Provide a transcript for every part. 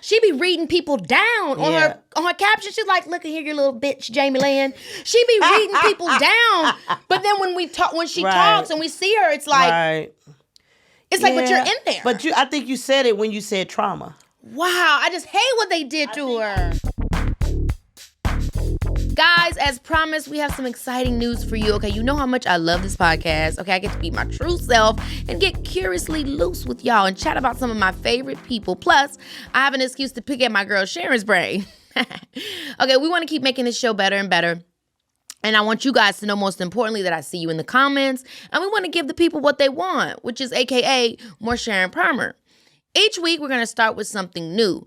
She be reading people down on her caption. She's like, "Look at here, you little bitch, Jamie Lynn." She be reading people down. But then when she talks and we see her, it's like, it's like, but you're in there. But I think you said it when you said trauma. Wow, I just hate what they did to her. Guys, as promised, we have some exciting news for you. Okay, you know how much I love this podcast. Okay, I get to be my true self and get curiously loose with y'all and chat about some of my favorite people. Plus, I have an excuse to pick at my girl Sharon's brain. Okay, we want to keep making this show better and better. And I want you guys to know, most importantly, that I see you in the comments. And we want to give the people what they want, which is AKA more Sharon Palmer. Each week, we're going to start with something new.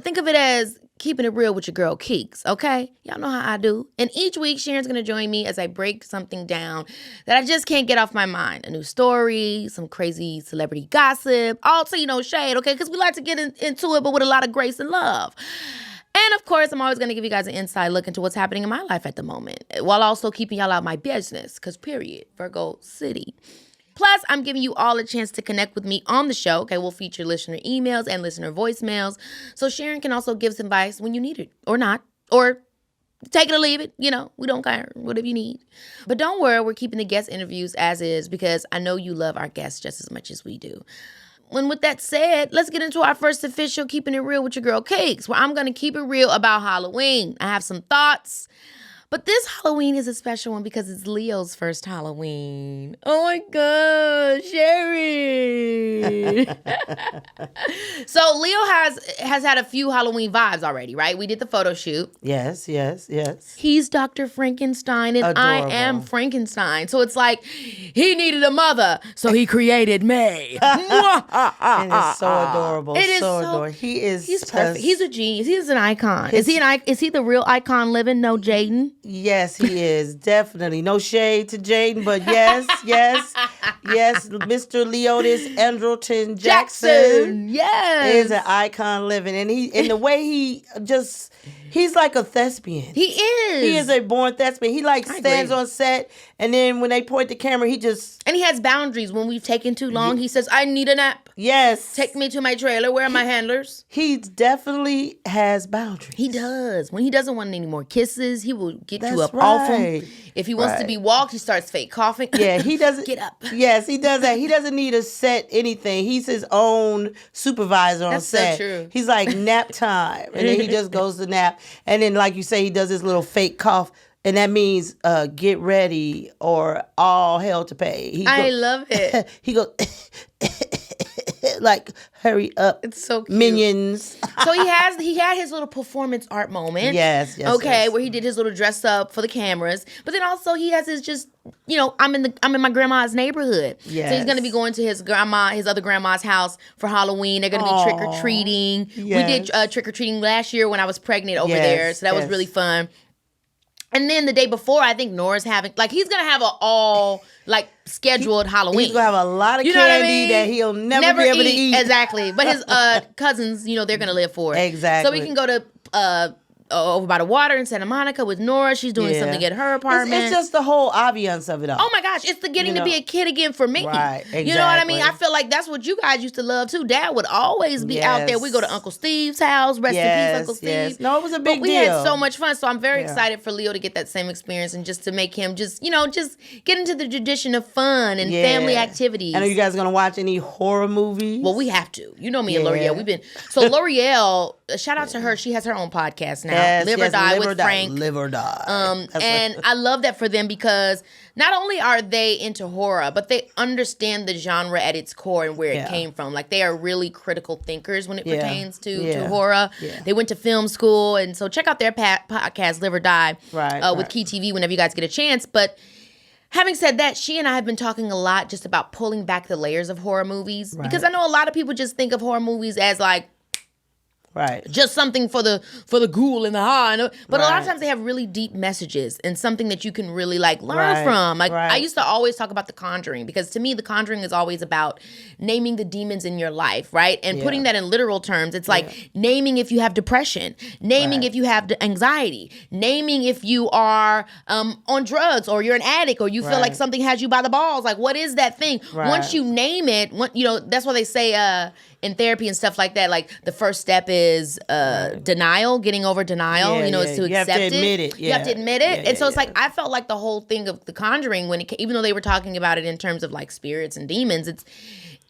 Think of it as keeping it real with your girl Keke, okay? Y'all know how I do. And each week, Sharon's going to join me as I break something down that I just can't get off my mind. A new story, some crazy celebrity gossip, also, shade, okay? Because we like to get into it, but with a lot of grace and love. And of course, I'm always going to give you guys an inside look into what's happening in my life at the moment, while also keeping y'all out of my business, because period, Virgo City. Plus, I'm giving you all a chance to connect with me on the show. Okay, we'll feature listener emails and listener voicemails. So Sharon can also give some advice when you need it or not. Or take it or leave it. We don't care. Whatever you need. But don't worry, we're keeping the guest interviews as is because I know you love our guests just as much as we do. And with that said, let's get into our first official Keeping It Real with your girl Keke, where I'm going to keep it real about Halloween. I have some thoughts. But this Halloween is a special one because it's Leo's first Halloween. Oh my God, Sherry. So Leo has had a few Halloween vibes already, right? We did the photo shoot. Yes. He's Dr. Frankenstein and Adorable. I am Frankenstein. So it's like he needed a mother, so he created me. And it's so adorable. It is so adorable. He's perfect. He's a genius. He's an icon. Is he the real icon living? No Jaden? Yes, he is. Definitely. No shade to Jaden, but yes. Mr. Leotis Andrelton Jackson is an icon living. And the way he's like a thespian. He is. He is a born thespian. He stands on set, and then when they point the camera, and he has boundaries. When we've taken too long, he says, "I need a nap. Yes. Take me to my trailer. Where are my handlers?" He definitely has boundaries. He does. When he doesn't want any more kisses, he will get you up right. off him. If he wants to be walked, he starts fake coughing. Yeah, he doesn't. Get up. Yes, he does that. He doesn't need to set anything. He's his own supervisor on set. So true. He's like, nap time. And then he just goes to nap. And then, like you say, he does this little fake cough. And that means get ready or all hell to pay. I love it. He goes, like, hurry up. It's so cute. Minions. So he had his little performance art moment. Yes. Okay, where he did his little dress up for the cameras. But then also he has his just, I'm in my grandma's neighborhood. Yes. So he's gonna be going to his other grandma's house for Halloween. They're gonna be trick or treating. Yes. We did trick or treating last year when I was pregnant over there. So that was really fun. And then the day before, I think Nora's having, he's going to have all scheduled Halloween. He's going to have a lot of candy that he'll never be able to eat. Exactly. But his cousins, they're going to live for it. Exactly. So we can go to over by the water in Santa Monica with Nora. She's doing something at her apartment. It's just the whole ambiance of it all. Oh my gosh, it's the getting to be a kid again for me. Right, exactly. You know what I mean? I feel like that's what you guys used to love too. Dad would always be out there. We go to Uncle Steve's house. Rest in peace, Uncle Steve. Yes. No, it was a big deal. We had so much fun. So I'm very excited for Leo to get that same experience and just to make him just get into the tradition of fun and family activities. I know you guys are going to watch any horror movies. Well, we have to. You know me and L'Oreal. L'Oreal, shout out to her. She has her own podcast now. Live or Die with Frank. Live or Die. And I love that for them because not only are they into horror, but they understand the genre at its core and where it came from. They are really critical thinkers when it pertains to horror. Yeah. They went to film school. And so check out their podcast, Live or Die, with Key TV whenever you guys get a chance. But having said that, she and I have been talking a lot just about pulling back the layers of horror movies. Right. Because I know a lot of people just think of horror movies as just something for the ghoul and the ha. But a lot of times they have really deep messages and something that you can really learn from. I used to always talk about The Conjuring because to me, The Conjuring is always about naming the demons in your life, right? And putting that in literal terms. It's naming if you have depression, naming if you have anxiety, naming if you are on drugs or you're an addict or you feel like something has you by the balls. What is that thing? Once you name it, that's why they say in therapy and stuff like that, like the first step is denial, getting over denial. Is to accept it. You have to admit it. You have to admit it. And so it's like, I felt like the whole thing of The Conjuring, even though they were talking about it in terms of like spirits and demons,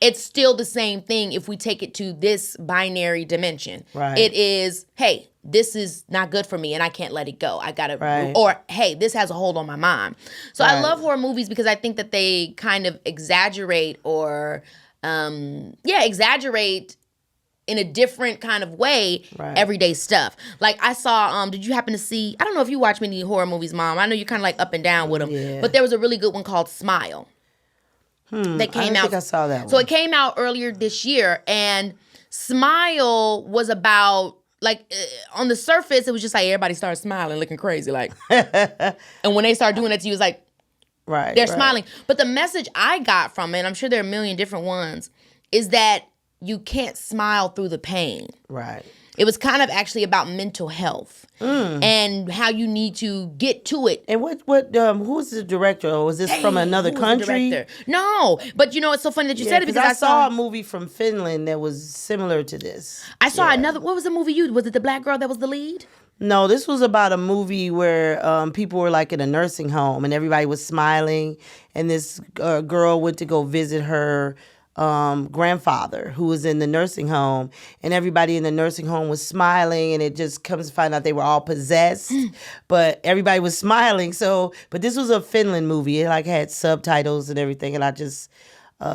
it's still the same thing if we take it to this binary dimension. Right. It is, hey, this is not good for me and I can't let it go. I gotta, right. Or hey, this has a hold on my mind. So I love horror movies because I think that they kind of exaggerate or, exaggerate in a different kind of way, everyday stuff. Like I saw, did you happen to see, I don't know if you watch many horror movies, Mom. I know you're kind of like up and down with them, but there was a really good one called Smile. That came out. I think I saw that one. So it came out earlier this year, and Smile was about, like, on the surface, it was just like everybody started smiling, looking crazy, like. And when they started doing that to you, it's like, they're smiling. But the message I got from it, and I'm sure there are a million different ones, is that you can't smile through the pain. Right. It was kind of actually about mental health and how you need to get to it. And who's the director? Or was this from another country? No, but it's so funny that you said it because I saw a movie from Finland that was similar to this. I saw another. What was the movie was it the black girl that was the lead? No, this was about a movie where people were like in a nursing home and everybody was smiling, and this girl went to go visit her grandfather who was in the nursing home, and everybody in the nursing home was smiling, and it just comes to find out they were all possessed, but everybody was smiling. But this was a Finland movie. It like had subtitles and everything, and I just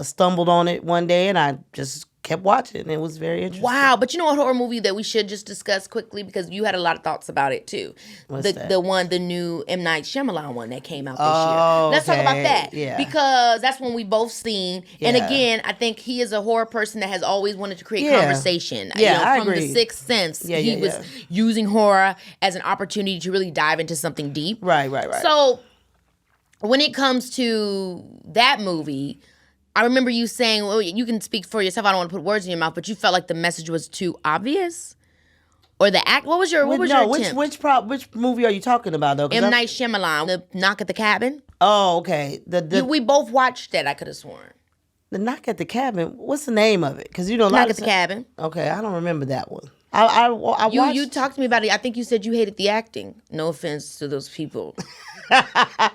stumbled on it one day, and I just kept watching, and it was very interesting. Wow, but you know what horror movie that we should just discuss quickly because you had a lot of thoughts about it too. What's that? The new M. Night Shyamalan one that came out this year. Let's talk about that. Yeah. Because that's one we both seen. Yeah. And again, I think he is a horror person that has always wanted to create conversation. Yeah, I from agree. The Sixth Sense, he was using horror as an opportunity to really dive into something deep. Right. So when it comes to that movie, I remember you saying, well, you can speak for yourself. I don't want to put words in your mouth, but you felt like the message was too obvious? Or the act? What was your attempt? Which movie are you talking about, though? M. Night Shyamalan, The Knock at the Cabin. Oh, okay. We both watched that, I could have sworn. The Knock at the Cabin? What's the name of it? Because Knock at the Cabin. Okay, I don't remember that one. I watched... You talked to me about it. I think you said you hated the acting. No offense to those people. But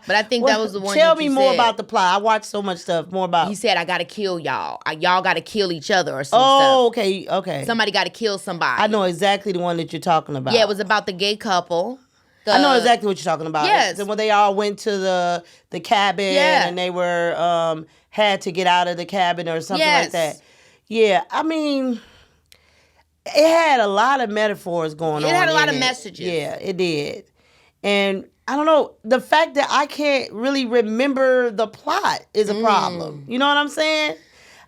I think that was the one. Tell me more about the plot. I watched so much stuff. More about. He said, "I gotta kill y'all. Y'all gotta kill each other or some stuff." Okay. Somebody gotta kill somebody. I know exactly the one that you're talking about. Yeah, it was about the gay couple. I know exactly what you're talking about. Yes. When they all went to the cabin and they were had to get out of the cabin or something like that. Yeah, I mean, it had a lot of metaphors going on. It had a lot of messages. Yeah, it did. And I don't know, the fact that I can't really remember the plot is a problem. You know what I'm saying?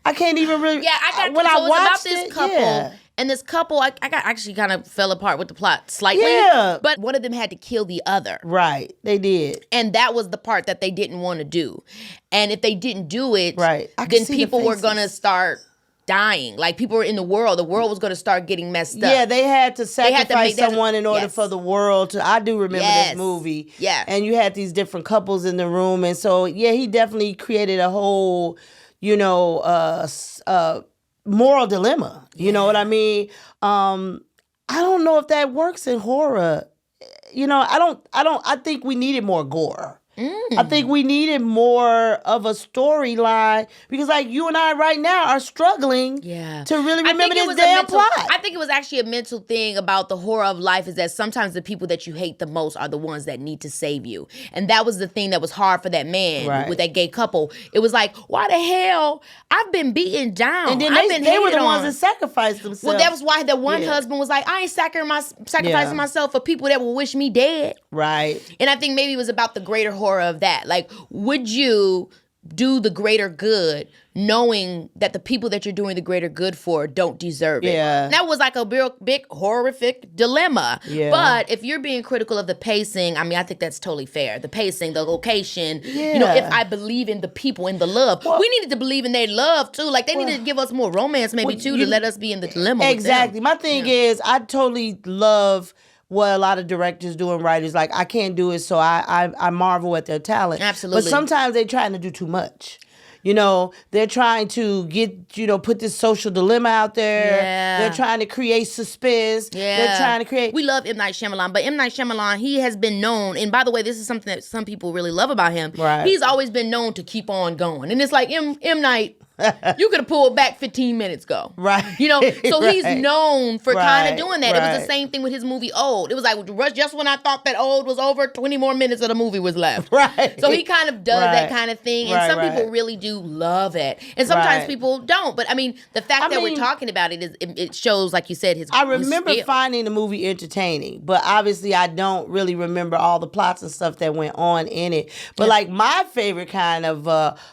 I can't even really. Yeah, when I watched this couple. And this couple, I actually kind of fell apart with the plot slightly. Yeah. But one of them had to kill the other. Right. They did. And that was the part that they didn't want to do. And if they didn't do it, then people were going to start dying. Like people were in the world was going to start getting messed up. Yeah, they had to sacrifice someone in order for the world to. I do remember this movie. Yeah. And you had these different couples in the room. And so, yeah, he definitely created a whole, moral dilemma. You know what I mean? I don't know if that works in horror. I think we needed more gore. I think we needed more of a storyline because, like, you and I right now are struggling to really remember this damn plot. I think it was actually a mental thing about the horror of life is that sometimes the people that you hate the most are the ones that need to save you. And that was the thing that was hard for that man with that gay couple. It was like, why the hell? I've been beaten down. And then they were the ones that sacrificed themselves. Well, that was why the one husband was like, I ain't sacrificing myself for people that will wish me dead. Right. And I think maybe it was about the greater horror of that. Like, would you do the greater good knowing that the people that you're doing the greater good for don't deserve it? Yeah. That was like a big horrific dilemma. Yeah. But if you're being critical of the pacing, I mean, I think that's totally fair. The pacing, the location, if I believe in the people, in the love, we needed to believe in their love too. Like they needed to give us more romance maybe too to let us be in the dilemma. Exactly. My thing is, I totally love what a lot of directors do and writers. Like, I can't do it, so I marvel at their talent. Absolutely. But sometimes they're trying to do too much. You know, they're trying to put this social dilemma out there. Yeah. They're trying to create suspense. Yeah. They're trying to create. We love M. Night Shyamalan, but M. Night Shyamalan, he has been known, and by the way, this is something that some people really love about him. Right. He's always been known to keep on going. And it's like, M. Night, you could have pulled back 15 minutes ago. Right. You know, so he's Right. known for kind of doing that. It was Right. the same thing with his movie Old. It was like, just when I thought that Old was over, 20 more minutes of the movie was left. Right. So he kind of does that Right. kind of thing. And Right, some people right. really do love it. And sometimes Right. people don't. But I mean, the fact that we're mean- talking about it, it shows, like you said, his I remember skill. finding the movie entertaining, but obviously I don't really remember all the plots and stuff that went on in it. But like my favorite kind of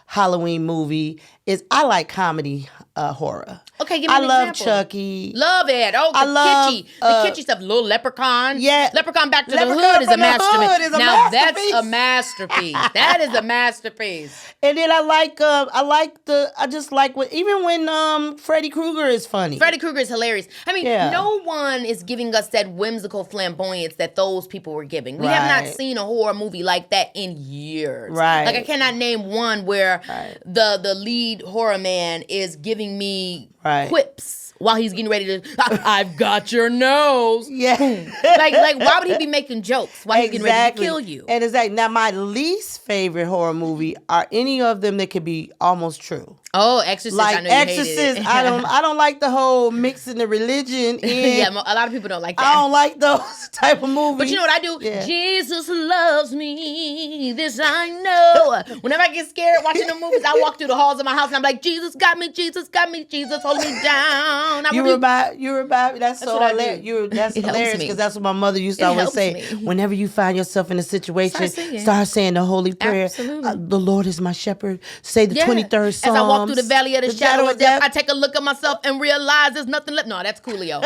Halloween movie is I like comedy horror. Okay, give me I an love example. Chucky. Love it. Oh, the I love, kitschy stuff. Little Leprechaun. Yeah. Leprechaun Back to Leprechaun the Hood is a from the Hood masterpiece. is a Now masterpiece. that's a masterpiece. That is a masterpiece. And then I just like even when Freddy Krueger is funny. Freddy Krueger is hilarious. I mean, Yeah. no one is giving us that whimsical flamboyance that those people were giving. We have not Right. seen a horror movie like that in years. Right. Like I cannot name one where Right. the lead horror man is giving me Right. quips while he's getting ready to, I've got your nose. Yeah. like why would he be making jokes while he's getting ready to kill you? And exactly. Now, my least favorite horror movie are any of them that could be almost true. Oh, Exorcist! I Like know you Exorcist, hated it. I don't like the whole mixing the religion in. Yeah, a lot of people don't like that. I don't like those type of movies. But you know what I do? Yeah. Jesus loves me. This I know. Whenever I get scared watching the movies, I walk through the halls of my house and I'm like, Jesus got me, Jesus got me, Jesus hold me down. You remind me. That's so what I do. hilarious. That's It helps hilarious me. because that's what my mother used to It always helps say. me. Whenever you find yourself in a situation, singing. start saying the holy prayer. Absolutely. The Lord is my shepherd. Say the Yeah. 23rd Psalms. As I walk through the valley of the shadow of death, I take a look at myself and realize there's nothing left. No, that's Coolio.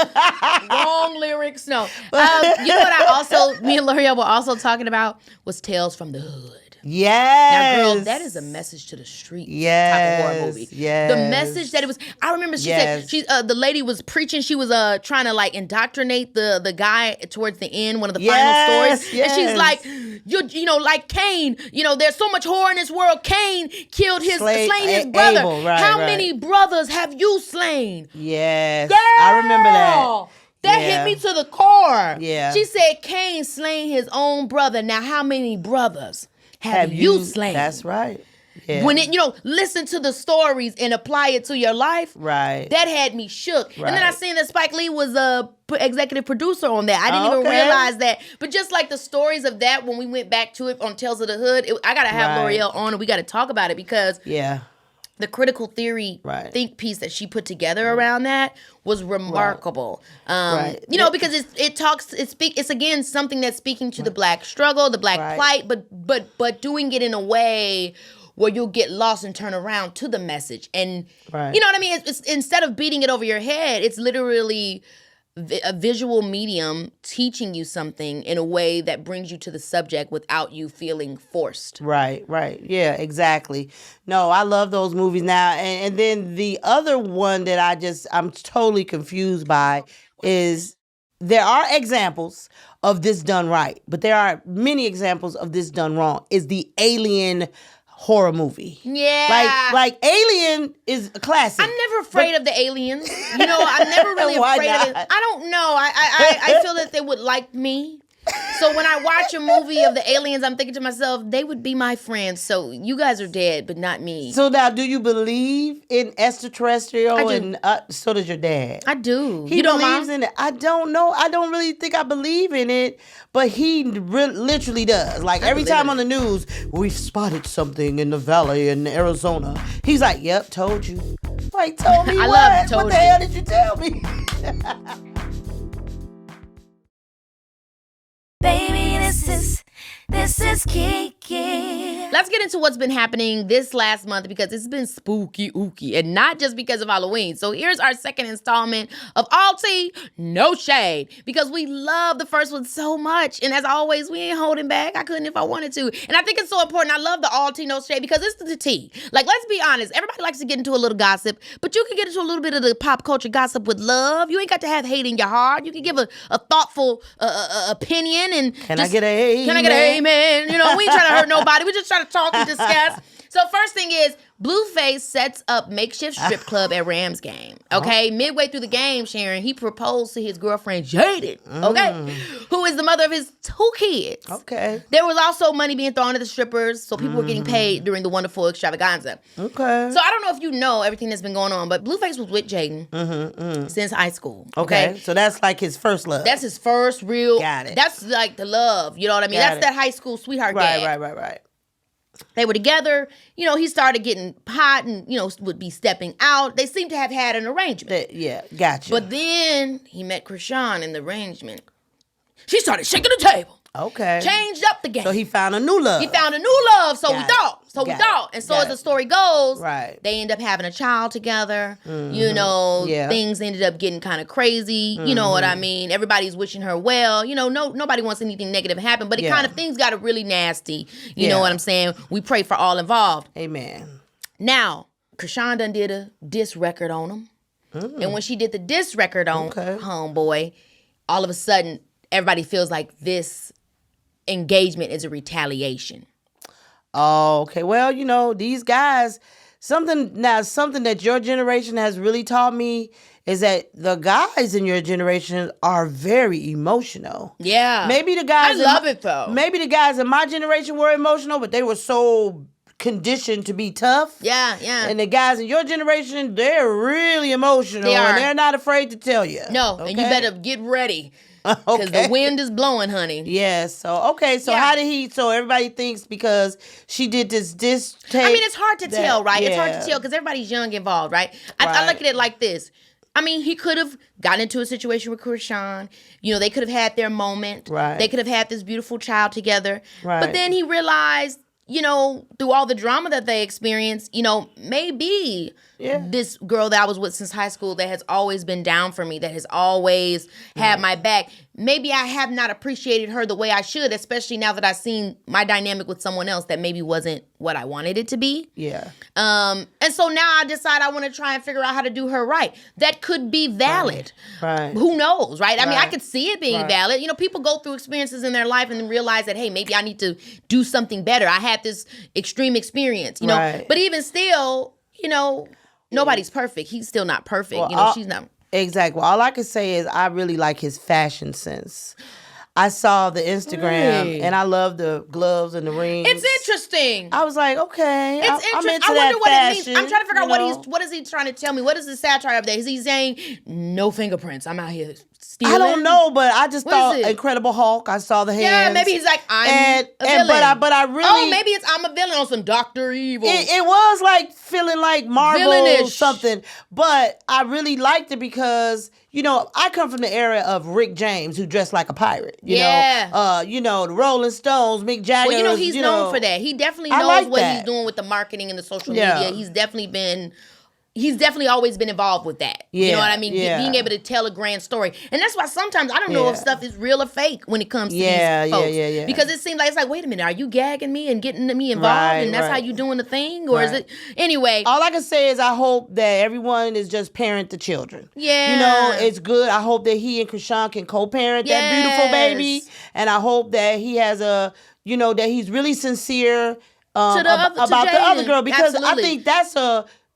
Wrong lyrics. No. You know what me and L'Oreal were also talking about was Tales from the Hood. Yes. Now, girl, that is a message to the street type of Yes, horror movie. yes. The message that it was. I remember she said the lady was preaching. She was trying to like indoctrinate the guy towards the end, one of the final stories. Yes. And she's like, you know, like Cain. You know, there's so much horror in this world. Cain killed slain his brother. Abel, right, How right. many brothers have you slain? Yes. Girl, I remember that. That Yeah. hit me to the core. Yeah. She said Cain slain his own brother. Now, how many brothers have you slain? That's right. Yeah. When listen to the stories and apply it to your life. Right. That had me shook. And then I Right. seen that Spike Lee was a executive producer on that. I didn't even Okay. realize that. But just like the stories of that, when we went back to it on Tales of the Hood, I gotta have Right. L'Oreal on and we gotta talk about it because Yeah. the critical theory Right. think piece that she put together around that was remarkable. Right. You know, because it's again something that's speaking to the black struggle, the black Right. plight, but doing it in a way where you'll get lost and turn around to the message. And Right. you know what I mean? It's instead of beating it over your head, it's literally a visual medium teaching you something in a way that brings you to the subject without you feeling forced. Right, right. Yeah, exactly. No, I love those movies now. And then the other one that I'm totally confused by is there are examples of this done right, but there are many examples of this done wrong. Is the Alien horror movie. Yeah. Like Alien is a classic. I'm never afraid of the aliens. You know, I'm never really Why afraid of it. not? I don't know. I feel that they would like me. So when I watch a movie of the aliens, I'm thinking to myself, they would be my friends. So you guys are dead, but not me. So now, do you believe in extraterrestrial? I do. And so does your dad. I do. He You don't believes mind? in it. I don't know. I don't really think I believe in it, but he literally does. Like every believe time in on the news, we've spotted something in the valley in Arizona. He's like, "Yep, told you." Like, told me I what? love told what the you. hell did you tell me? Baby, this is Keke. Let's get into what's been happening this last month because it's been spooky ooky and not just because of Halloween. So here's our second installment of All Tea, No Shade because we love the first one so much. And as always, we ain't holding back. I couldn't if I wanted to. And I think it's so important. I love the All Tea, No Shade because it's the tea. Like, let's be honest. Everybody likes to get into a little gossip, but you can get into a little bit of the pop culture gossip with love. You ain't got to have hate in your heart. You can give a thoughtful opinion and Can I get a Can I get an amen? You know, we ain't trying to hurt nobody. We just trying to talk and discuss. So first thing is, Blueface sets up makeshift strip club at Rams game. Okay, midway through the game, Sharon, he proposed to his girlfriend Jada. Okay, who is the mother of his 2 kids. Okay. There was also money being thrown at the strippers, so people were getting paid during the wonderful extravaganza. Okay. So I don't know if you know everything that's been going on, but Blueface was with Jaden since high school. Okay. So that's like his first love. That's his first real. Got it. That's like the love. You know what I mean? Got That's it. that high school sweetheart gag. Right. They were together. You know, he started getting hot and, you know, would be stepping out. They seem to have had an arrangement. Yeah, gotcha. But then he met Krishan in the arrangement. She started shaking the table. Okay. Changed up the game. So he found a new love. He found a new love, so we thought. And so as the story goes, they end up having a child together. You know, things ended up getting kind of crazy. You know what I mean? Everybody's wishing her well. You know, nobody wants anything negative to happen, but it kind of, things got really nasty. You know what I'm saying? We pray for all involved. Amen. Now, Krishan done did a diss record on him. And when she did the diss record on Homeboy, all of a sudden, everybody feels like this engagement is a retaliation. Oh, okay. Well, you know, these guys, something that your generation has really taught me is that the guys in your generation are very emotional. Yeah. Maybe the guys I love it though. Maybe the guys in my generation were emotional, but they were so conditioned to be tough. Yeah. And the guys in your generation, they're really emotional. They are. And they're not afraid to tell you. No, okay? and you better get ready. Because the wind is blowing, honey. Yeah, so how did he, so everybody thinks because she did this tape. I mean, it's hard to tell, right? It's hard to tell because everybody's young involved, right? I look at it like this. I mean, he could have gotten into a situation with Krishan. You know, they could have had their moment. Right. They could have had this beautiful child together. Right. But then he realized, you know, through all the drama that they experienced, you know, maybe this girl that I was with since high school that has always been down for me, that has always had my back, maybe I have not appreciated her the way I should, especially now that I've seen my dynamic with someone else that maybe wasn't what I wanted it to be. Yeah. And so now I decide I want to try and figure out how to do her right. That could be valid. Right. Who knows, right? I mean, I could see it being valid. You know, people go through experiences in their life and then realize that, hey, maybe I need to do something better. I had this extreme experience, you know. But even still, you know, nobody's perfect. He's still not perfect. Well, you know, she's not. Exactly. Well, all I can say is I really like his fashion sense. I saw the Instagram and I love the gloves and the rings. It's interesting. I was like, okay, it's interesting. I'm into I wonder what fashion, it means. I'm trying to figure out what is he trying to tell me? What is the satire of that? Is he saying no fingerprints? I'm out here stealing. I don't know, but I just thought is it? Incredible Hulk. I saw the hands. Yeah, maybe he's like, I'm a villain. But I really maybe it's I'm a villain on some Dr. Evil. It was like feeling like Marvel Villainish. or something, but I really liked it because, you know, I come from the era of Rick James, who dressed like a pirate. You know, the Rolling Stones, Mick Jagger. Well, you know, he's known for that. He definitely knows like what that. he's doing with the marketing and the social media. He's definitely always been involved with that. You know what I mean? Being able to tell a grand story. And that's why sometimes I don't know if stuff is real or fake when it comes to these folks. Because it seems like, it's like, wait a minute, are you gagging me and getting me involved and that's how you doing the thing? Or is it, anyway. All I can say is I hope that everyone is just parent the children. Yeah. You know, it's good. I hope that he and Krishan can co-parent that beautiful baby. And I hope that he has that he's really sincere about the other girl. Because I think that's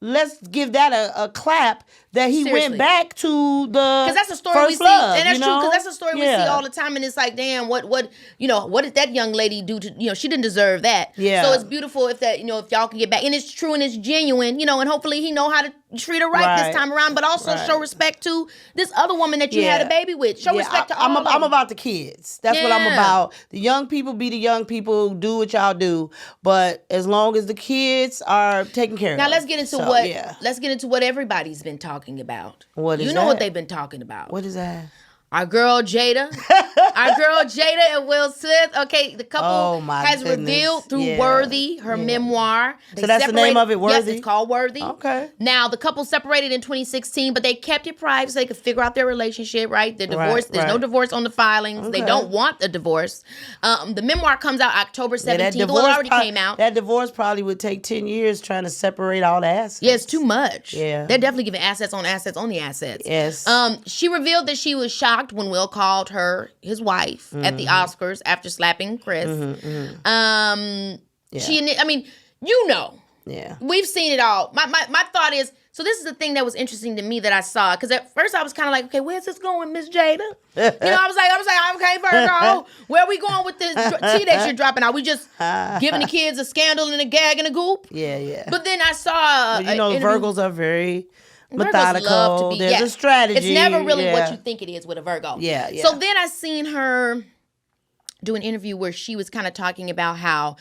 let's give that a clap that he went back to the because that's a story first we see, love, and that's true because that's a story we see all the time, and it's like, damn, what did that young lady do to she didn't deserve that. So it's beautiful if that if y'all can get back, and it's true and it's genuine, and hopefully he know how to treat her right this time around, but also show respect to this other woman that you had a baby with. Show respect to all. I'm about the kids. That's what I'm about. The young people be the young people. Do what y'all do, but as long as the kids are taken care of. Now let's get into what everybody's been talking about. What is that? You know what they've been talking about. What is that? Our girl Jada. Jada and Will Smith. Okay, the couple has revealed through Worthy, her memoir. So that's the name of it, Worthy? Yes, it's called Worthy. Okay. Now, the couple separated in 2016, but they kept it private so they could figure out their relationship, right? They're divorced. There's no divorce on the filings. They don't want a divorce. The memoir comes out October 17th. Well, it already came out. That divorce probably would take 10 years trying to separate all the assets. Yeah, it's too much. Yeah. They're definitely giving assets on the assets. Yes. She revealed that she was shocked when Will called her his wife at the Oscars after slapping Chris. She, I mean, Yeah. We've seen it all. My thought is, so this is the thing that was interesting to me that I saw. Because at first I was kind of like, okay, where's this going, Miss Jada? I was like, okay, Virgo, where are we going with this tea that you're dropping? Are we just giving the kids a scandal and a gag and a goop? Yeah. But then I saw, Virgos are very methodical. Virgos love to be, There's a strategy. It's never really what you think it is with a Virgo. Yeah. So then I seen her do an interview where she was kind of talking about how,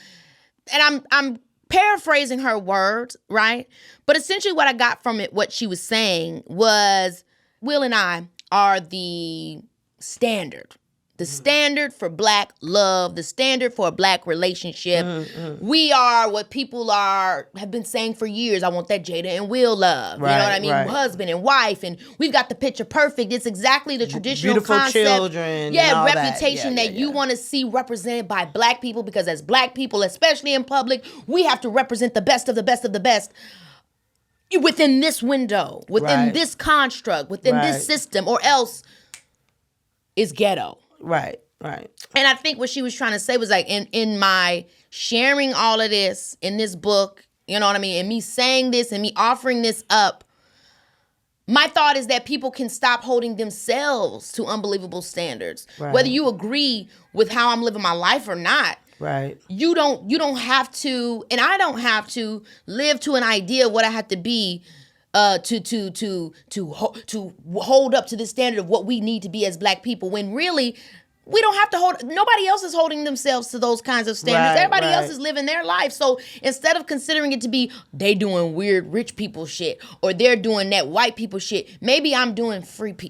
and I'm paraphrasing her words, right? But essentially what I got from it, what she was saying was, Will and I are the standard. The standard for Black love, the standard for a Black relationship. We are what people have been saying for years. I want that Jada and Will love. You know what I mean? Right. Husband and wife, and we've got the picture perfect. It's exactly the traditional beautiful concept. Children. Yeah, reputation that you want to see represented by Black people, because as Black people, especially in public, we have to represent the best of the best of the best within this window, within this construct, within this system, or else it's ghetto. Right. And I think what she was trying to say was like, in my sharing all of this in this book, you know what I mean, and me saying this and me offering this up, my thought is that people can stop holding themselves to unbelievable standards. Right. Whether you agree with how I'm living my life or not. Right. You don't have to, and I don't have to live to an idea of what I have to be to hold up to the standard of what we need to be as Black people, when really we don't have to hold. Nobody else is holding themselves to those kinds of standards. Everybody else is living their life. So instead of considering it to be they doing weird rich people shit, or they're doing that white people shit, maybe I'm doing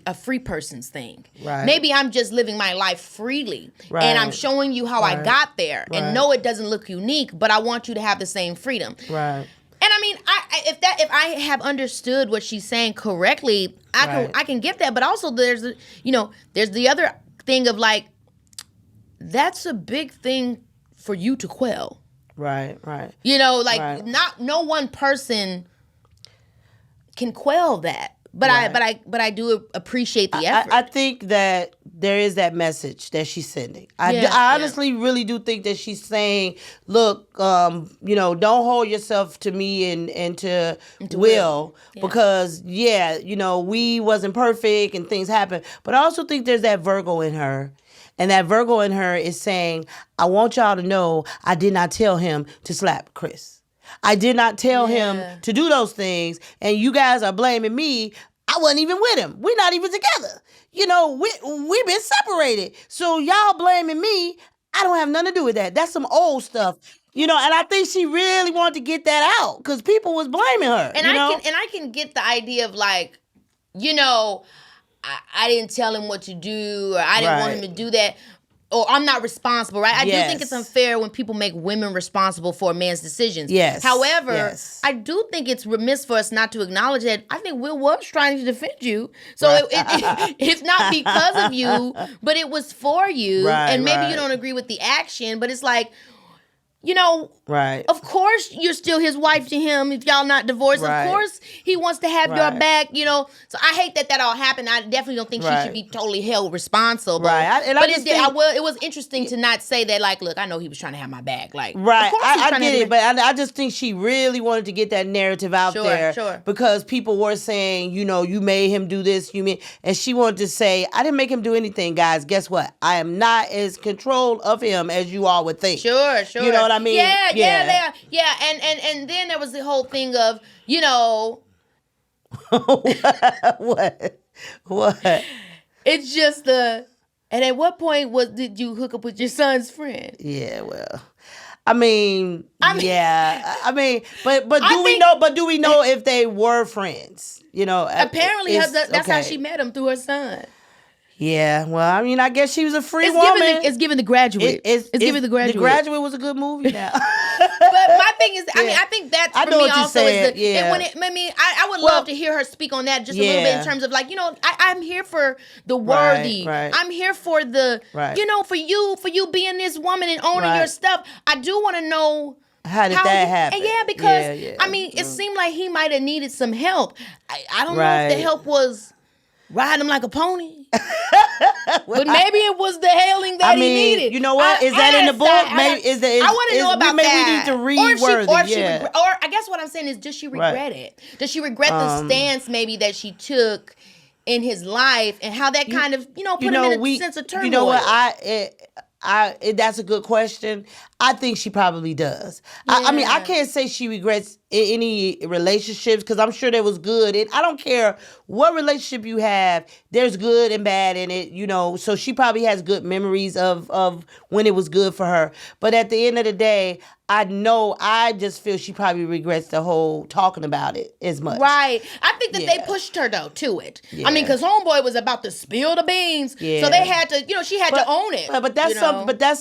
a free person's thing. Right. Maybe I'm just living my life freely, and I'm showing you how I got there. And no, it doesn't look unique, but I want you to have the same freedom. Right. And I mean, if I have understood what she's saying correctly, I can get that. But also, there's the other thing of like, that's a big thing for you to quell. Right. No one person can quell that. But I do appreciate the effort. I think that there is that message that she's sending. I honestly really do think that she's saying, look, don't hold yourself to me and to Will. Because we wasn't perfect and things happen. But I also think there's that Virgo in her. And that Virgo in her is saying, I want y'all to know I did not tell him to slap Chris. I did not tell him to do those things, and you guys are blaming me. I wasn't even with him. We're not even together. We've been separated. So y'all blaming me. I don't have nothing to do with that. That's some old stuff. And I think she really wanted to get that out because people was blaming her. And I can get the idea of like, I didn't tell him what to do, or I didn't want him to do that. Or I'm not responsible, right? I do think it's unfair when people make women responsible for a man's decisions. Yes. However, I do think it's remiss for us not to acknowledge that I think Will was trying to defend you. So it's not because of you, but it was for you. And maybe you don't agree with the action, but it's like, of course you're still his wife to him if y'all not divorced. Of course he wants to have your back, So I hate that all happened. I definitely don't think she should be totally held responsible. It was interesting to not say that, like, look, I know he was trying to have my back. Like, I get it, but I just think she really wanted to get that narrative out there because people were saying, you made him do this, and she wanted to say, I didn't make him do anything, guys. Guess what? I am not as control of him as you all would think. Sure. You know what I mean? Yeah. And then there was the whole thing of, What? It's just and at what point did you hook up with your son's friend? Yeah, well, but do we know if they were friends? Apparently that's how she met him, through her son. Yeah, well, I guess she was a free woman. It's given The Graduate. It's given The Graduate. The Graduate was a good movie now. But my thing is, I think that's for me also is I would love to hear her speak on that just a little bit in terms of like, I'm here for the worthy. Right. I'm here for the, for you being this woman and owning your stuff. I do want to know. How did that happen? Because, it seemed like he might have needed some help. I don't know if the help was Ride him like a pony. But maybe it was the hailing that he needed. You know what? Is that in the book? I want to know about maybe that. We need to read Worthy. Or I guess what I'm saying is, does she regret it? Does she regret the stance maybe that she took in his life and how that kind of, put him in a sense of turmoil? You know what? That's a good question. I think she probably does. Yeah. I mean, I can't say she regrets any relationships because I'm sure there was good. And I don't care what relationship you have, there's good and bad in it, So she probably has good memories of when it was good for her. But at the end of the day, I just feel she probably regrets the whole talking about it as much. Right. I think that they pushed her, though, to it. Yeah. I mean, because Homeboy was about to spill the beans. Yeah. So they had to, she had to own it. But that's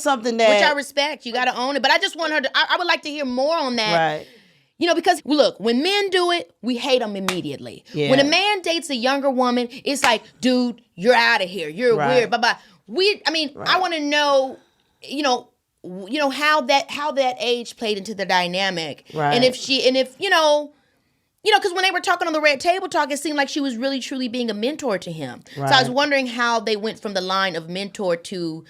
something that... Which I respect. You got to own it. But I just want her to... I would like to hear more on that. Right. Because, look, when men do it, we hate them immediately. Yeah. When a man dates a younger woman, it's like, dude, you're out of here. You're weird. Bye-bye. I want to know, how that age played into the dynamic. Right. And if because when they were talking on the Red Table Talk, it seemed like she was really, truly being a mentor to him. Right. So I was wondering how they went from the line of mentor to,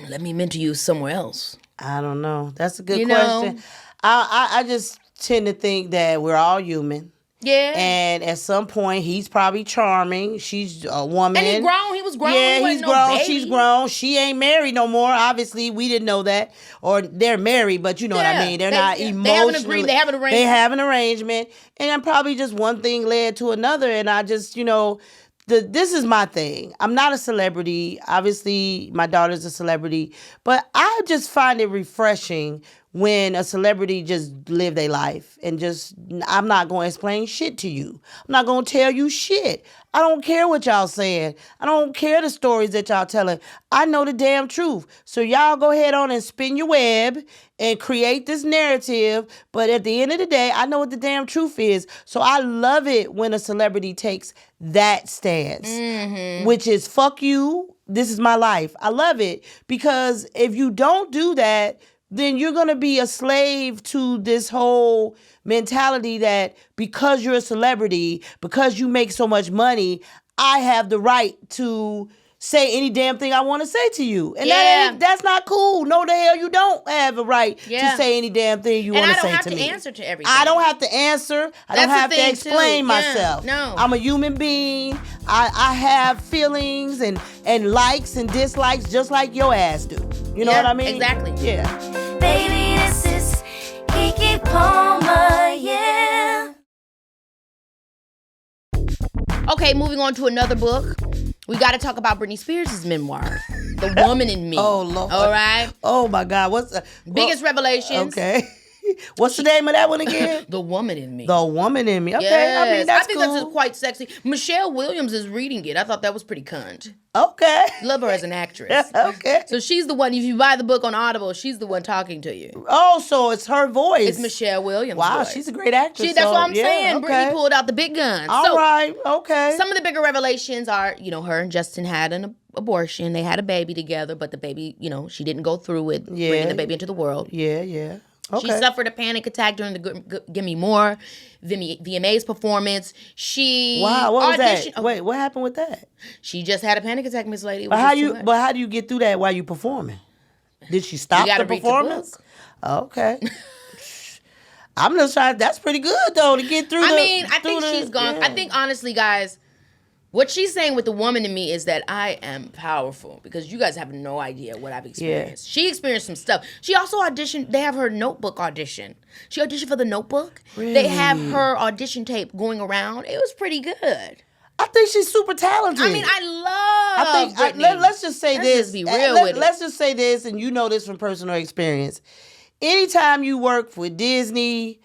let me mentor you somewhere else. I don't know. That's a good question. I just tend to think that we're all human. Yeah. And at some point, he's probably charming. She's a woman. And he's grown. He was grown. Yeah, he's grown. She's grown. She ain't married no more. Obviously, we didn't know that. Or they're married, but you know what I mean. They're not emotionally. They have an arrangement. They have an arrangement. And then probably just one thing led to another. And I just, this is my thing. I'm not a celebrity. Obviously, my daughter's a celebrity. But I just find it refreshing when a celebrity just live their life and just, I'm not going to explain shit to you. I'm not going to tell you shit. I don't care what y'all saying. I don't care the stories that y'all telling. I know the damn truth. So y'all go ahead on and spin your web and create this narrative. But at the end of the day, I know what the damn truth is. So I love it when a celebrity takes that stance, which is fuck you. This is my life. I love it because if you don't do that, then you're going to be a slave to this whole mentality that because you're a celebrity, because you make so much money, I have the right to say any damn thing I want to say to you. And that's not cool. No, the hell you don't have a right to say any damn thing you want to say to me. And I don't have to answer to everything. I don't have to answer. I don't have to explain myself. No. I'm a human being. I have feelings and likes and dislikes just like your ass do. You know what I mean? Exactly. Yeah. Baby, this is Keke Palmer, yeah. Okay, moving on to another book. We got to talk about Britney Spears' memoir, The Woman in Me. Oh, Lord. All right? Oh, my God. What's the... Biggest revelations. Okay. What's the name of that one again? The Woman in Me. The Woman in Me. Okay, yes. I mean, that's I think cool. that's quite sexy. Michelle Williams is reading it. I thought that was pretty cunt. Okay. Love her as an actress. Okay. So she's the one, if you buy the book on Audible, she's the one talking to you. Oh, so it's her voice. It's Michelle Williams' Wow, voice. she's a great actress. That's what I'm saying. Okay. Britney pulled out the big guns. All right, okay. Some of the bigger revelations are, her and Justin had an abortion. They had a baby together, but the baby, she didn't go through with bringing the baby into the world. Yeah. Okay. She suffered a panic attack during the Gimme More VMAs performance. Wow, what was that? Wait, what happened with that? She just had a panic attack, Miss Lady. But how do you get through that while you performing? Did she stop the performance? Okay. I'm just trying. That's pretty good though to get through. I think she's gone. Yeah. I think honestly, guys, what she's saying with The Woman in Me is that I am powerful because you guys have no idea what I've experienced. Yeah. She experienced some stuff. She also auditioned. They have her Notebook audition. She auditioned for The Notebook. Really? They have her audition tape going around. It was pretty good. I think she's super talented. I mean, I love Britney. Let's just say this. Just be real with it. Let's just say this, and you know this from personal experience. Anytime you work for Disney,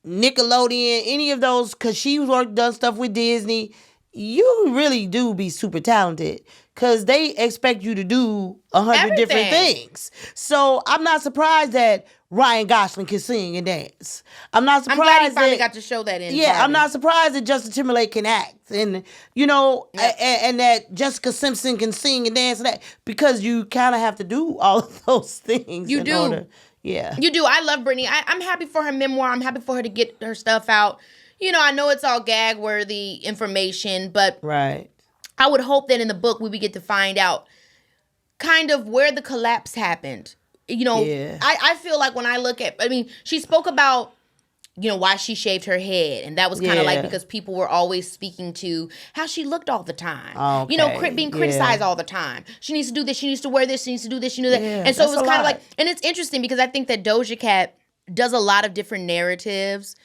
Nickelodeon, any of those, because she's done stuff with Disney, you really do be super talented because they expect you to do 100 different things. So I'm not surprised that Ryan Gosling can sing and dance. I'm not surprised. I'm glad he finally got to show that in. Yeah, I'm not surprised that Justin Timberlake can act, and and that Jessica Simpson can sing and dance and that, because you kind of have to do all of those things. You do. Yeah, you do. I love Britney. I'm happy for her memoir. I'm happy for her to get her stuff out. I know it's all gag worthy information, but Right. I would hope that in the book we would get to find out kind of where the collapse happened. Yeah. I feel like when I look at, she spoke about, why she shaved her head. And that was kind of like because people were always speaking to how she looked all the time. Okay. Being criticized all the time. She needs to do this. She needs to wear this. She needs to do this. She needs that. Yeah, and so it was that's a kind of lot. like, and it's interesting because I think that Doja Cat does a lot of different narratives.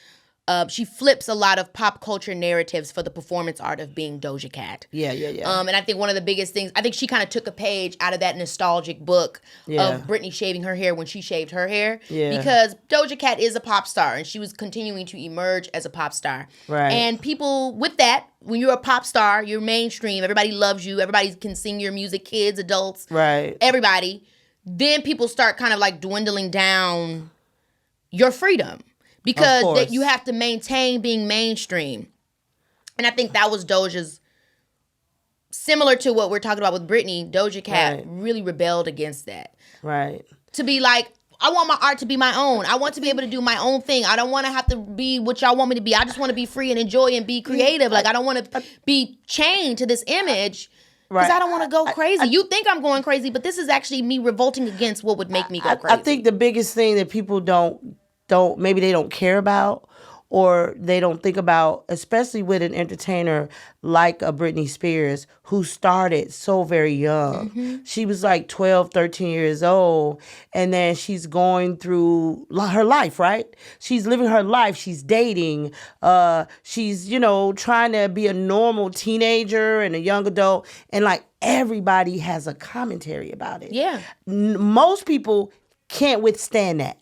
She flips a lot of pop culture narratives for the performance art of being Doja Cat. Yeah. And I think one of the biggest things, I think she kind of took a page out of that nostalgic book of Britney shaving her hair when she shaved her hair. Yeah. Because Doja Cat is a pop star and she was continuing to emerge as a pop star. Right. And people with that, when you're a pop star, you're mainstream, everybody loves you, everybody can sing your music, kids, adults, Right. everybody. Then people start kind of like dwindling down your freedom. Because that you have to maintain being mainstream. And I think that was Doja's, similar to what we're talking about with Britney, Doja Cat really rebelled against that. Right. To be like, I want my art to be my own. I want to be able to do my own thing. I don't want to have to be what y'all want me to be. I just want to be free and enjoy and be creative. Like, I don't want to be chained to this image. Because I don't want to go crazy. You think I'm going crazy, but this is actually me revolting against what would make me go crazy. I think the biggest thing that people don't maybe they don't care about or they don't think about, especially with an entertainer like a Britney Spears who started so very young. Mm-hmm. She was like 12, 13 years old, and then she's going through her life, right? She's living her life. She's dating. She's, trying to be a normal teenager and a young adult, and like everybody has a commentary about it. Yeah. Most people can't withstand that.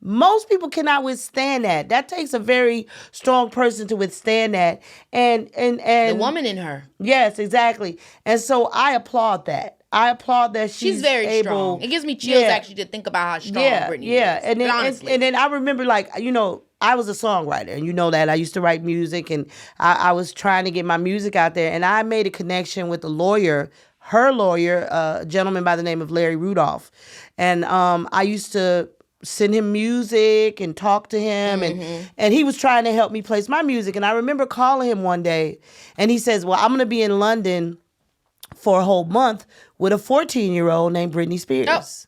Most people cannot withstand that. That takes a very strong person to withstand that. And the woman in her. Yes, exactly. And so I applaud that. I applaud that she's very able, strong. It gives me chills actually to think about how strong Britney is. And then, honestly. And then I remember, like, I was a songwriter, and you know that. I used to write music, and I was trying to get my music out there. And I made a connection with a lawyer, her lawyer, a gentleman by the name of Larry Rudolph. And I used to send him music and talk to him, and he was trying to help me place my music. And I remember calling him one day, and he says, well, I'm going to be in London for a whole month with a 14-year-old named Britney Spears.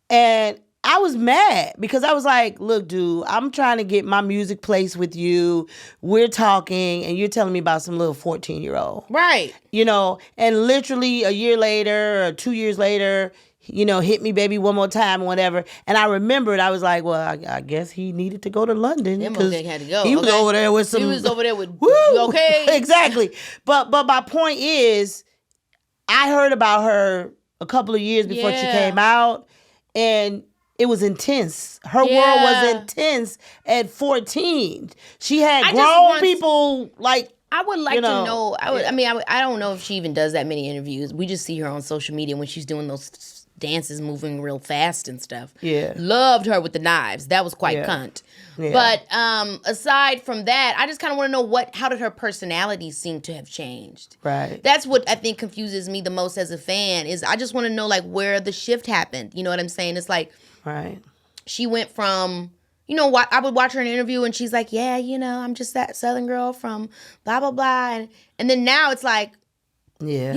And I was mad because I was like, look, dude, I'm trying to get my music placed with you. We're talking, and you're telling me about some little 14-year-old. Right. And literally a year later or 2 years later, hit me, baby, one more time, whatever. And I remembered, I was like, well, I guess he needed to go to London. Them motherfuckers had to go. He was over there with some... He was over there with... Woo! Okay. Exactly. But my point is, I heard about her a couple of years before she came out, and it was intense. Her world was intense at 14. She had grown people, like... I would like to know. I don't know if she even does that many interviews. We just see her on social media when she's doing those dances, moving real fast and stuff. Yeah. Loved her with the knives. That was quite cunt. Yeah. But aside from that, I just kind of want to know how did her personality seem to have changed? Right. That's what I think confuses me the most as a fan is I just want to know like where the shift happened. You know what I'm saying? It's like she went from... I would watch her in an interview and she's like, yeah, I'm just that Southern girl from blah, blah, blah. And then now it's like, yeah.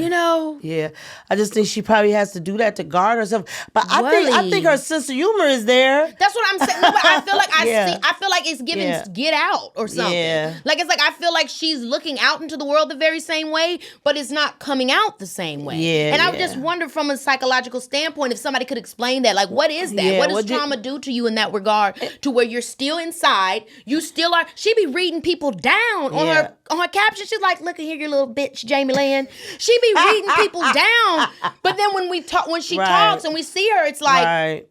Yeah. I just think she probably has to do that to guard herself. But I think her sense of humor is there. That's what I'm saying. No, but I feel like I feel like it's giving Get Out or something. Yeah. Like it's like I feel like she's looking out into the world the very same way, but it's not coming out the same way. Yeah. And I would just wonder from a psychological standpoint if somebody could explain that. Like, what is that? Yeah, what does trauma do to you in that regard? To where you're still inside, you still are. She be reading people down on her caption. She's like, "Look at here, you little bitch, Jamie Lynn." She be reading people down, but then when she talks and we see her, it's like,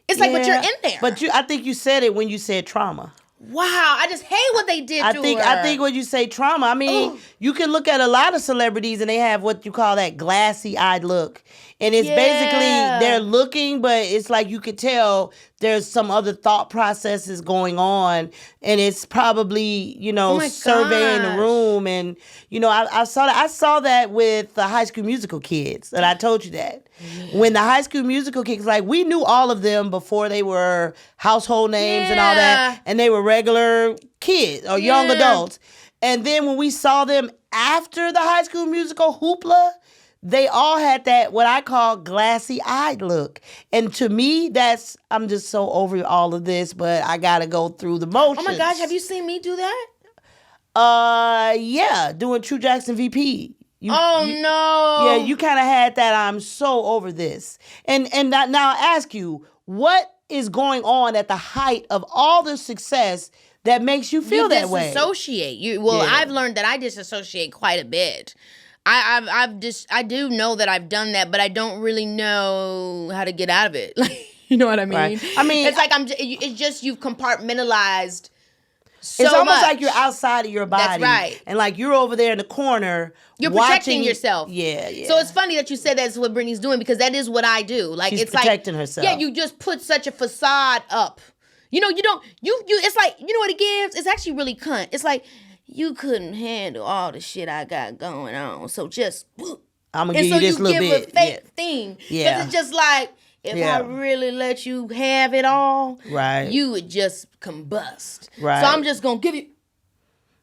it's like, but you're in there. But I think you said it when you said trauma. Wow, I just hate what they did to her. I think when you say trauma, I mean, you can look at a lot of celebrities and they have what you call that glassy-eyed look. And it's basically, they're looking, but it's like you could tell there's some other thought processes going on. And it's probably, surveying the room. And, I saw that with the High School Musical kids. And I told you that. Yeah. When the High School Musical kids, like, we knew all of them before they were household names and all that. And they were regular kids or young Yeah. adults. And then when we saw them after the High School Musical hoopla, they all had that what I call glassy-eyed look. And to me, I'm just so over all of this, but I got to go through the motions. Oh my gosh, have you seen me do that? Yeah, doing True Jackson VP. No. Yeah, you kind of had that. I'm so over this. And now I ask you, what is going on at the height of all the success that makes you feel that way? Disassociate. I've learned that I disassociate quite a bit. I do know that I've done that, but I don't really know how to get out of it. Like, you know what I mean? Right. I mean, it's like it's just you've compartmentalized. So it's almost much. like you're outside of your body. That's right. And like you're over there in the corner. You're watching protecting yourself. Yeah. So it's funny that you said that's what Britney's doing, because that is what I do. Like She's it's protecting like, herself. Yeah, you just put such a facade up. You know, it's like, you know what it gives? It's actually really cunt. It's like, you couldn't handle all the shit I got going on. So just, I'm going to give you this little bit. And so you give a fake thing. Yeah. Because it's just like, if I really let you have it all, right, you would just combust. Right. So I'm just going to give you,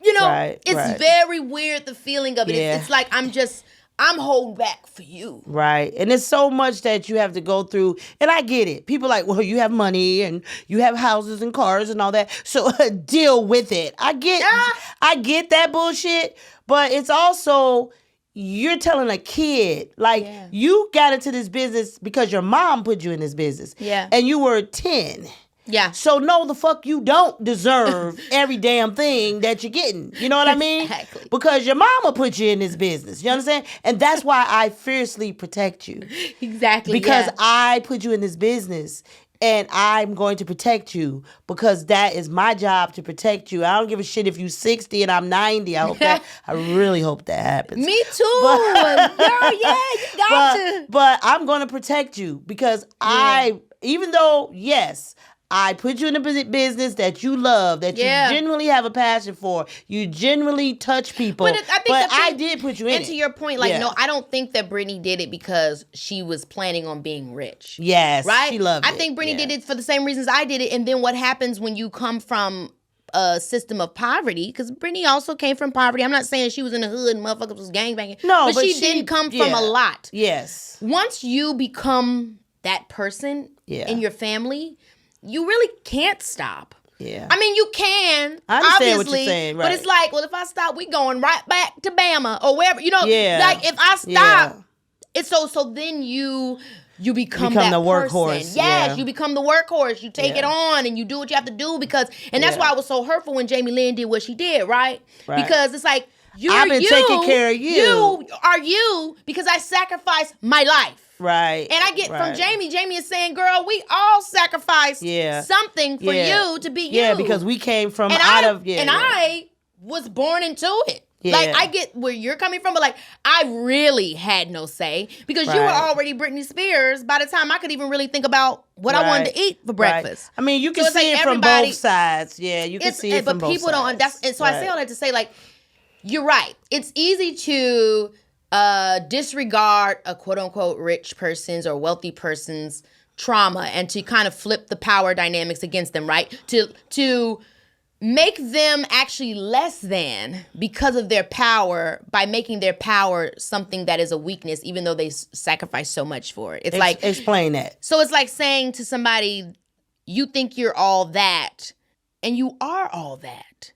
it's very weird, the feeling of it. Yeah. It's like I'm holding back for you. Right. And it's so much that you have to go through. And I get it. People are like, well, you have money and you have houses and cars and all that. So deal with it. I get that bullshit. But it's also, you're telling a kid, like, you got into this business because your mom put you in this business. Yeah. And you were 10. Yeah. So no, the fuck you don't deserve every damn thing that you're getting. You know what I mean? Exactly. Because your mama put you in this business. You understand? And that's why I fiercely protect you. Exactly. Because I put you in this business. And I'm going to protect you because that is my job, to protect you. I don't give a shit if you're 60 and I'm 90. I really hope that happens. Me too. Girl, you got to. But I'm going to protect you because even though, yes, I put you in a business that you love, that you genuinely have a passion for. You genuinely touch people. But I did put you in it. And to your point, no, I don't think that Britney did it because she was planning on being rich. Yes, right? she loved it. I think Britney did it for the same reasons I did it. And then what happens when you come from a system of poverty, because Britney also came from poverty. I'm not saying she was in the hood and motherfuckers was gangbanging. No, but she didn't come from a lot. Yes. Once you become that person in your family, you really can't stop. Yeah. I mean, you can, I understand obviously, what you're saying, right. But it's like, well, if I stop, we going right back to Bama or wherever, like if I stop, it's so then you become that the person. workhorse. Yes, you become the workhorse. You take it on and you do what you have to do and that's why it was so hurtful when Jamie Lynn did what she did, right? Because it's like, I've been taking care of you. You are you because I sacrificed my life. Right. And I get from Jamie. Jamie is saying, girl, we all sacrificed something for you to be you. Yeah, because we came from and I was born into it. Yeah. Like, I get where you're coming from, but like, I really had no say because you were already Britney Spears by the time I could even really think about what I wanted to eat for breakfast. I mean, you can see it from both sides. Yeah, you can see it from both sides. But people don't, so I say all that to say, like, you're right. It's easy to disregard a quote-unquote rich person's or wealthy person's trauma and to kind of flip the power dynamics against them, right? To make them actually less than because of their power by making their power something that is a weakness, even though they sacrifice so much for it. It's like... Explain that. So it's like saying to somebody, you think you're all that, and you are all that.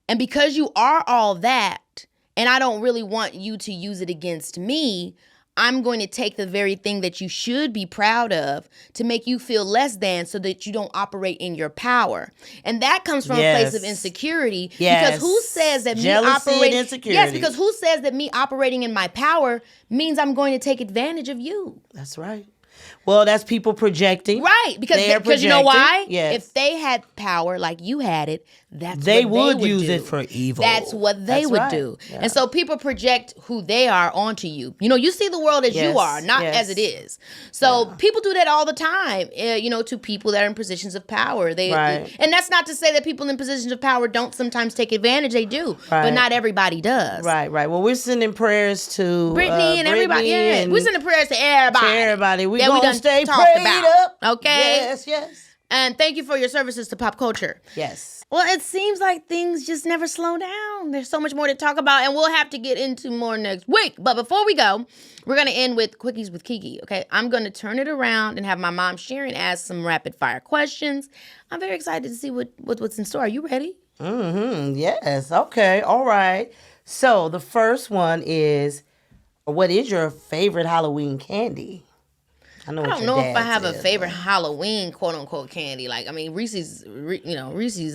And because you are all that, and I don't really want you to use it against me, I'm going to take the very thing that you should be proud of to make you feel less than so that you don't operate in your power. And that comes from a place of insecurity. Yes. Because who says that Jealousy me operating... and insecurity. Yes, because who says that me operating in my power means I'm going to take advantage of you? That's right. Well, that's people projecting. Right, because you know why? Yes. If they had power like you had it, they would use it for evil. That's what they would do. Yeah. And so people project who they are onto you. You see the world as you are, not as it is. So people do that all the time, to people that are in positions of power. And that's not to say that people in positions of power don't sometimes take advantage. They do, but not everybody does. Right. Well, we're sending prayers to Britney and everybody. Yeah. We're sending prayers to everybody. We're going to stay prayed up. Okay? Yes. And thank you for your services to pop culture. Yes. Well, it seems like things just never slow down. There's so much more to talk about, and we'll have to get into more next week. But before we go, we're going to end with Quickies with Keke, okay? I'm going to turn it around and have my mom Sharon ask some rapid-fire questions. I'm very excited to see what's in store. Are you ready? Mm-hmm. Yes. Okay. All right. So the first one is, what is your favorite Halloween candy? I don't know if I have a favorite Halloween quote-unquote candy. Like, I mean, Reese's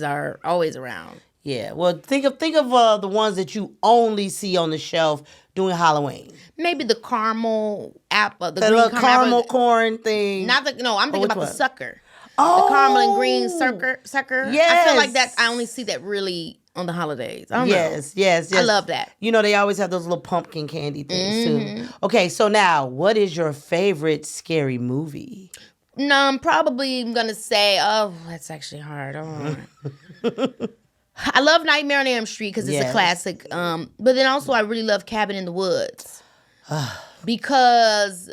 are always around. Yeah. Well, think of the ones that you only see on the shelf during Halloween. Maybe the caramel apple, the green little caramel corn thing. I'm thinking about the sucker. Oh, the caramel and green sucker. Yes. I feel like that. I only see that really on the holidays. I don't know. Yes. I love that. You know, they always have those little pumpkin candy things too. Okay, so now, what is your favorite scary movie? No, I'm probably gonna say, that's actually hard. I love Nightmare on Elm Street because it's a classic. But then also I really love Cabin in the Woods because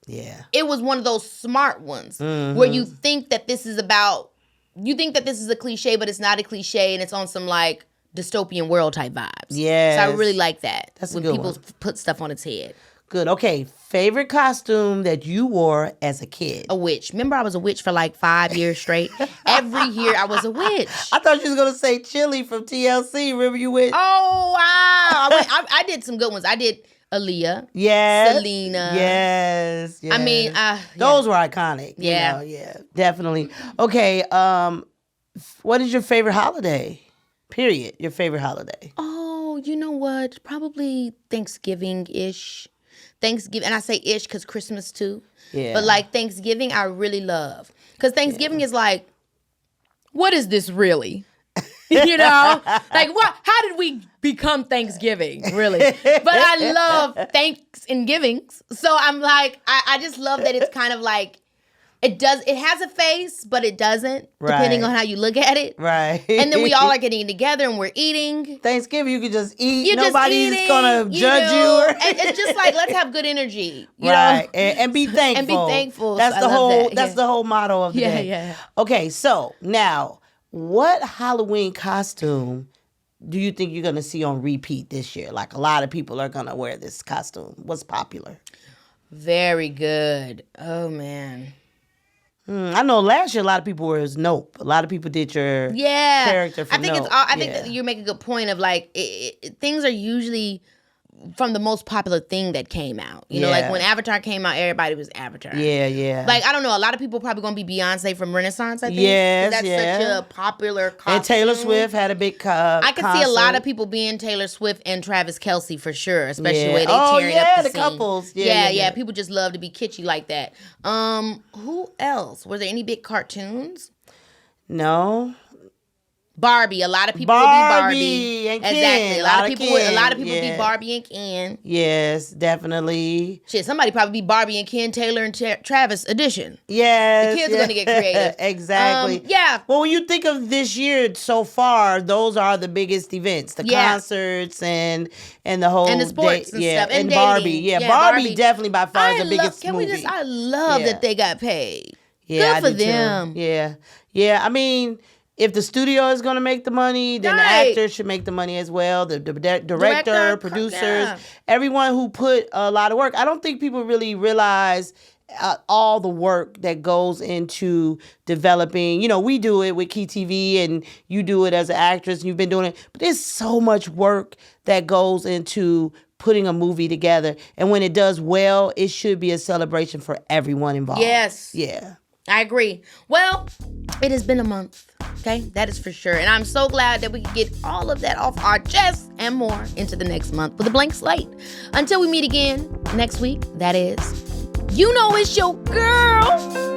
it was one of those smart ones where you think that this is a cliche, but it's not a cliche, and it's on some like dystopian world type vibes. Yes. So I really like that. That's when a good people one. put stuff on its head. Good. Okay, favorite costume that you wore as a kid? A witch. Remember, I was a witch for like 5 years straight. Every year I was a witch. I thought you was gonna say Chili from TLC. Remember you went? Oh wow! I did some good ones. I did Aaliyah. Yes. Selena. Yes. I mean, those were iconic. Yeah. Yeah, definitely. Okay, what is your favorite holiday? Period. Your favorite holiday. Oh, you know what? Probably Thanksgiving-ish. Thanksgiving, and I say ish because Christmas too. Yeah. But like Thanksgiving, I really love. Because Thanksgiving is like, what is this really? You know? Like, what? How did we become Thanksgiving, really? But I love thanks and givings. So I'm like, I just love that it's kind of like, it has a face, but it doesn't, depending on how you look at it. Right. And then we all are getting together and we're eating. Thanksgiving, you can just eat. You're Nobody's just eating, gonna judge you. And it's just like, let's have good energy. You Right. know? And be thankful. And be thankful. That's So the I love whole that. that's the whole motto of the day. Yeah. Okay, so now, what Halloween costume do you think you're gonna see on repeat this year? Like, a lot of people are gonna wear this costume. What's popular? Very good. Oh, man. I know last year a lot of people were Nope. A lot of people did your character from Nope. I think that you make a good point of like things are usually from the most popular thing that came out. You know, like when Avatar came out, everybody was Avatar. Yeah. Like, I don't know, a lot of people probably gonna be Beyonce from Renaissance, I think. Yes, that's such a popular costume. And Taylor Swift had a big I could see a lot concert. of people being Taylor Swift and Travis Kelce for sure, especially the way they Oh, tearing yeah, up the the scene. couples. Yeah, Yeah. people just love to be kitschy like that. Who else? Were there any big cartoons? No. Barbie. A lot of people would be Barbie. Barbie and Ken. Exactly. A lot of people would be Yeah. Barbie and Ken. Yes, definitely. Shit, somebody probably be Barbie and Ken, Taylor and Travis edition. Yes. The kids are gonna get creative. Exactly. Yeah. Well, when you think of this year so far, those are the biggest events. The concerts and the whole And the sports and stuff. And And Barbie. dating. Yeah, Yeah, Barbie Barbie. definitely by far is the biggest movie. I love Yeah. that they got paid. Yeah, Good for I do too. them. Yeah. I mean, if the studio is going to make the money, then the Right. actors should make the money as well. The director, Director, producers, yeah. everyone who put a lot of work. I don't think people really realize all the work that goes into developing. You know, we do it with Key TV and you do it as an actress and you've been doing it. But there's so much work that goes into putting a movie together. And when it does well, it should be a celebration for everyone involved. Yes. Yeah. I agree. Well, it has been a month. Okay, that is for sure. And I'm so glad that we can get all of that off our chest and more into the next month with a blank slate. Until we meet again next week, that is, you know it's your girl,